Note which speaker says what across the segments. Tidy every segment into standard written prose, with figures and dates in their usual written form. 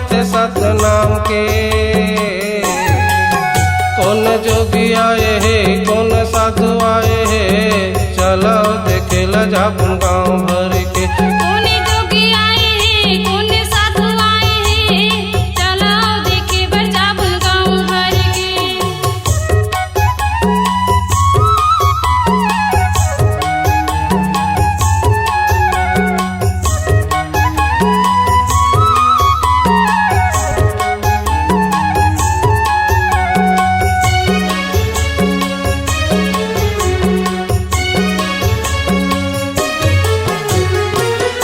Speaker 1: माथे सतनाम के। कौन जोगी आए है कौन साधु आए है, चलो देखे ला जापुन गाँव भर के।
Speaker 2: कौन जोगी आए है कौन साधु आए है, चलो देखे बर जापुन गाँव भर के।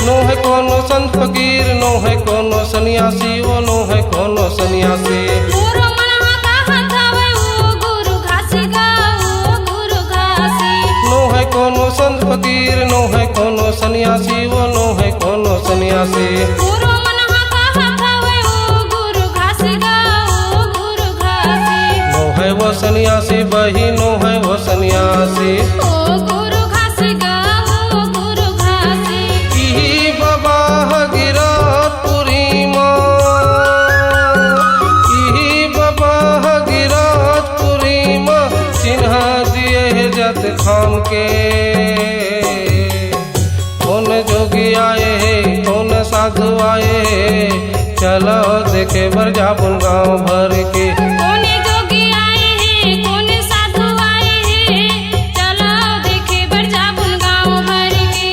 Speaker 1: नो है कोनो संत फकीर नो है कोनो सन्यासी, वो नो है कोनो सन्यासी।
Speaker 2: मोरो मनहा कहत हवे ओ गुरु घासी गा, ओ गुरु घासी।
Speaker 1: नो है कोनो संत फकीर नो है कोनो सन्यासी, वो नो है कोनो सन्यासी।
Speaker 2: मोरो मनहा कहत हवे ओ गुरु घासी गा, ओ गुरु घासी।
Speaker 1: नो है वो सन्यासी बही नो है वो सन्यासी।
Speaker 2: ओ गुरु घासी गा, ओ गुरु घासी।
Speaker 1: ई बाबा गिरतपुरी माँ, ई बाबा गिरतपुरी माँ, चिन्ह दिए है जत खाम के। कौन जोगी आए है कौन साधु आए है, चलो देखे बर जापुन गाँव भर के।
Speaker 2: कौन जोगी आए है कौन साधु आए है, चलो देखे बर जापुन गाँव भर के।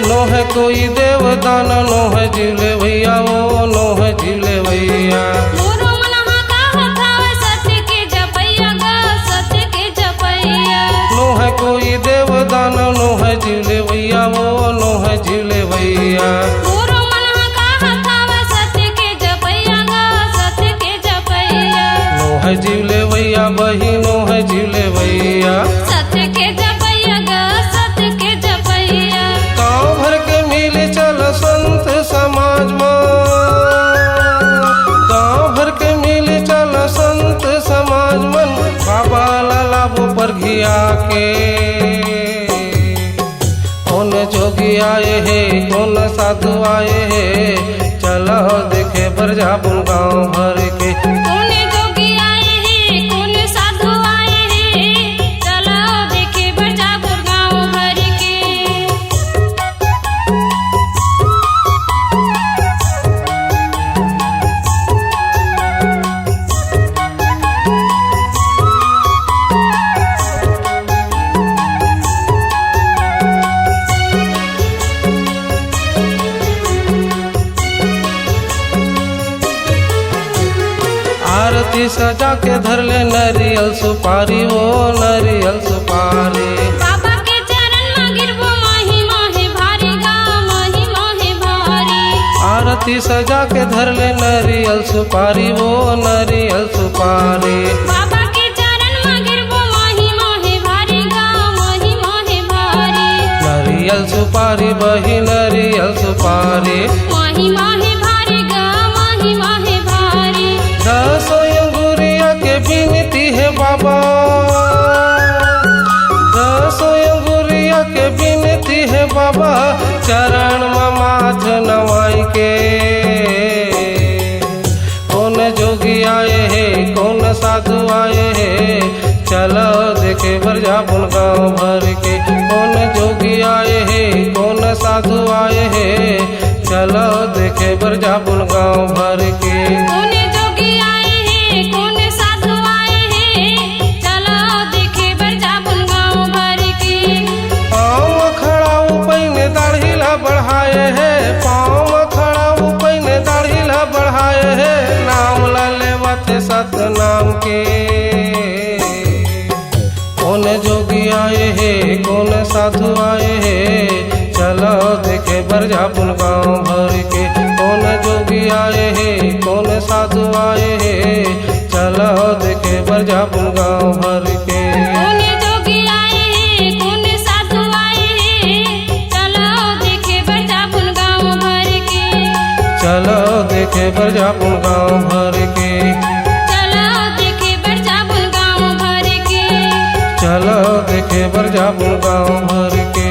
Speaker 1: नो है कोई देवदान नो है जीवले भैया, वो नो है जीवले भैया।
Speaker 2: मोरो मनहा कहत हवे सत्य के जपैया गा, सत्य के जपैया।
Speaker 1: नो है कोई देवदान नो है जीवले भैया, वो नो है जीवले भैया।
Speaker 2: मोरो मनहा कहत हवे सत्य के जपैया गा, सत्य के जपैया।
Speaker 1: नो है जीवले भैया बही नो है जीवले भैया।
Speaker 2: सत्य के जपैया गा, सत्य के जपैया।
Speaker 1: गाँव भर के मिल चल संत समाज में, गाँव भर के मिल चल संत समाज मन, बाबा लालाबो पर घिया के। कौन जोगी आए है कौन साधु आए है, चलो देखे बर जापुन गाँव भर के।
Speaker 2: कौन जोगी आए है कौन साधु आए है, चलो देखे बर जापुन गाँव भर के।
Speaker 1: आरती सजा के धर ले नरियल सुपारी, वो नरियल सुपारी।
Speaker 2: बाबा के चरण में गिरबो माही माहे भारी गा, माही माहे भारी।
Speaker 1: आरती सजा के धर ले नरियल सुपारी, वो नरियल सुपारी।
Speaker 2: बाबा के चरण में गिरबो माही माहे भारी गा, माही माहे भारी।
Speaker 1: नरियल सुपारी बही नरियल सुपारी।
Speaker 2: माही माहे भारी गा, माही माहे भारी।
Speaker 1: दसो अंगुरिया के बिनती है बाबा, दसो अंगुरिया के बिनती है बाबा, चरण में माथ नवाई के। कौन जोगी आए है कौन साधु आए है, चलो देखे बर जापुन गाँव भर के। कौन जोगी आए है कौन साधु आए है, चलो देखे बर जापुन गाँव भर के।
Speaker 2: कौन जोगी आए है कौन साधु आए है, चलो देखे बर जापुन गाँव भर के।
Speaker 1: पाँव खड़ा पैने दाढ़ीला बढ़ाए है, पाँव खड़ा पैने दाढ़ीला बढ़ाए है, नाम ला लेवते सतनाम के। कौन जोगी आए है कौन साधु आए है, चलो देखे बर जापुन गाँव भर के। कौन जोगी आए है कौन साधु आए है, चलो देखे बर जापुन गाँव भर के।
Speaker 2: कौन जोगी आए है कौन साधु
Speaker 1: चलो देखे बरजापुन गाँव भर के,
Speaker 2: चलो देखे बरजापुन गाँव भर के,
Speaker 1: चलो देखे बरजापुन गाँव भर के।